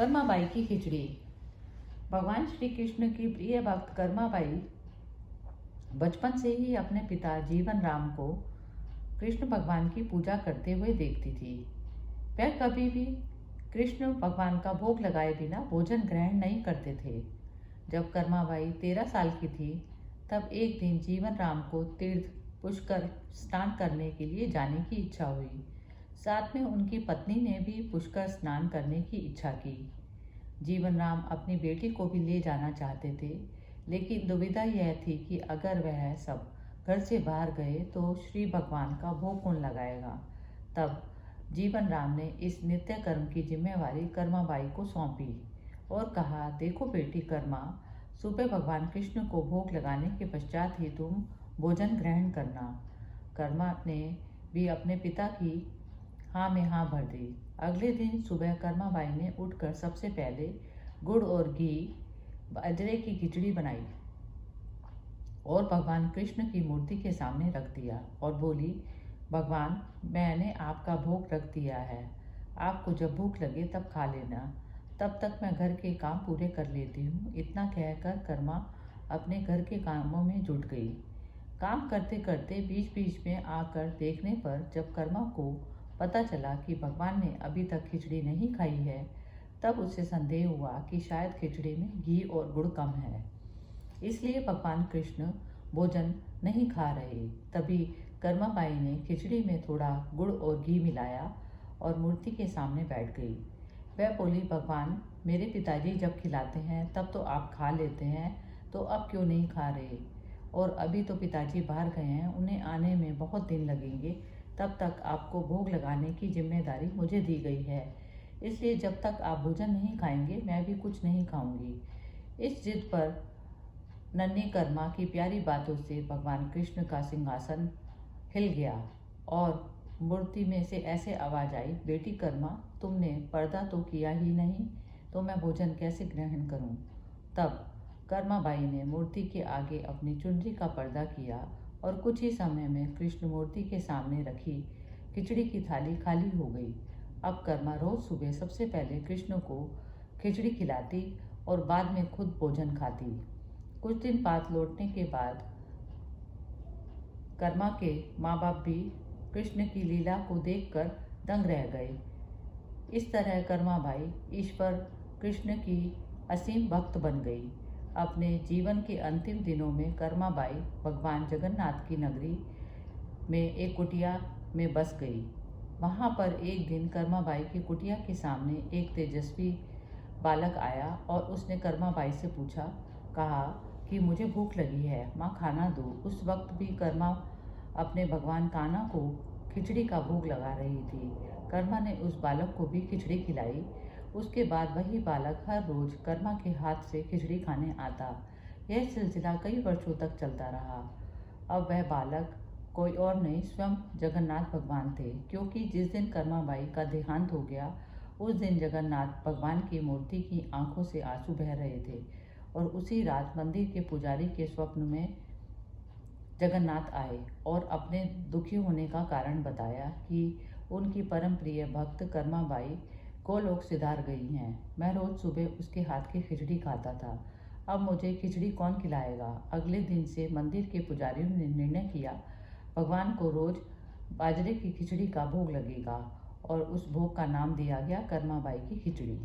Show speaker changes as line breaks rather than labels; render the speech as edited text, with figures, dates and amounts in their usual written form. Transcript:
कर्माबाई की खिचड़ी। भगवान श्री कृष्ण की प्रिय भक्त कर्माबाई बचपन से ही अपने पिता जीवन राम को कृष्ण भगवान की पूजा करते हुए देखती थी। वह कभी भी कृष्ण भगवान का भोग लगाए बिना भोजन ग्रहण नहीं करते थे। जब कर्माबाई 13 साल की थी तब एक दिन जीवन राम को तीर्थ पुष्कर स्नान करने के लिए जाने की इच्छा हुई। साथ में उनकी पत्नी ने भी पुष्कर स्नान करने की इच्छा की। जीवन राम अपनी बेटी को भी ले जाना चाहते थे, लेकिन दुविधा यह थी कि अगर वह सब घर से बाहर गए तो श्री भगवान का भोग कौन लगाएगा। तब जीवन राम ने इस नित्य कर्म की जिम्मेवारी कर्माबाई को सौंपी और कहा, देखो बेटी कर्मा, सुबह भगवान कृष्ण को भोग लगाने के पश्चात ही तुम भोजन ग्रहण करना। कर्मा ने भी अपने पिता की हाँ में हाँ भर दी। अगले दिन सुबह कर्माबाई ने उठकर सबसे पहले गुड़ और घी बाजरे की खिचड़ी बनाई और भगवान कृष्ण की मूर्ति के सामने रख दिया और बोली, भगवान, मैंने आपका भोग रख दिया है, आपको जब भूख लगे तब खा लेना, तब तक मैं घर के काम पूरे कर लेती हूँ। इतना कहकर कर्मा अपने घर के कामों में जुट गई। काम करते करते बीच बीच में आकर देखने पर जब कर्मा को पता चला कि भगवान ने अभी तक खिचड़ी नहीं खाई है, तब उसे संदेह हुआ कि शायद खिचड़ी में घी और गुड़ कम है, इसलिए भगवान कृष्ण भोजन नहीं खा रहे। तभी कर्माबाई ने खिचड़ी में थोड़ा गुड़ और घी मिलाया और मूर्ति के सामने बैठ गई। वह बोली, भगवान, मेरे पिताजी जब खिलाते हैं तब तो आप खा लेते हैं, तो अब क्यों नहीं खा रहे? और अभी तो पिताजी बाहर गए हैं, उन्हें आने में बहुत दिन लगेंगे, तब तक आपको भोग लगाने की जिम्मेदारी मुझे दी गई है, इसलिए जब तक आप भोजन नहीं खाएंगे मैं भी कुछ नहीं खाऊंगी। इस जिद पर नन्ही कर्मा की प्यारी बातों से भगवान कृष्ण का सिंहासन हिल गया और मूर्ति में से ऐसे आवाज आई, बेटी कर्मा, तुमने पर्दा तो किया ही नहीं, तो मैं भोजन कैसे ग्रहण करूं? तब कर्माबाई ने मूर्ति के आगे अपनी चुनरी का पर्दा किया और कुछ ही समय में कृष्ण मूर्ति के सामने रखी खिचड़ी की थाली खाली हो गई। अब कर्मा रोज सुबह सबसे पहले कृष्ण को खिचड़ी खिलाती और बाद में खुद भोजन खाती। कुछ दिन बाद लौटने के बाद कर्मा के माँ बाप भी कृष्ण की लीला को देखकर दंग रह गए। इस तरह कर्माबाई ईश्वर कृष्ण की असीम भक्त बन गई। अपने जीवन के अंतिम दिनों में कर्माबाई भगवान जगन्नाथ की नगरी में एक कुटिया में बस गई। वहाँ पर एक दिन कर्माबाई की कुटिया के सामने एक तेजस्वी बालक आया और उसने कर्माबाई से पूछा, कहा कि मुझे भूख लगी है, माँ खाना दो। उस वक्त भी कर्मा अपने भगवान कान्हा को खिचड़ी का भोग लगा रही थी। कर्मा ने उस बालक को भी खिचड़ी खिलाई। उसके बाद वही बालक हर रोज कर्मा के हाथ से खिचड़ी खाने आता। यह सिलसिला कई वर्षों तक चलता रहा। अब वह बालक कोई और नहीं, स्वयं जगन्नाथ भगवान थे, क्योंकि जिस दिन कर्माबाई का देहांत हो गया उस दिन जगन्नाथ भगवान की मूर्ति की आंखों से आंसू बह रहे थे और उसी रात मंदिर के पुजारी के स्वप्न में जगन्नाथ आए और अपने दुखी होने का कारण बताया कि उनकी परम प्रिय भक्त कर्माबाई गोलोक सिधार गई हैं। मैं रोज सुबह उसके हाथ की खिचड़ी खाता था, अब मुझे खिचड़ी कौन खिलाएगा? अगले दिन से मंदिर के पुजारियों ने निर्णय किया, भगवान को रोज बाजरे की खिचड़ी का भोग लगेगा और उस भोग का नाम दिया गया कर्माबाई की खिचड़ी।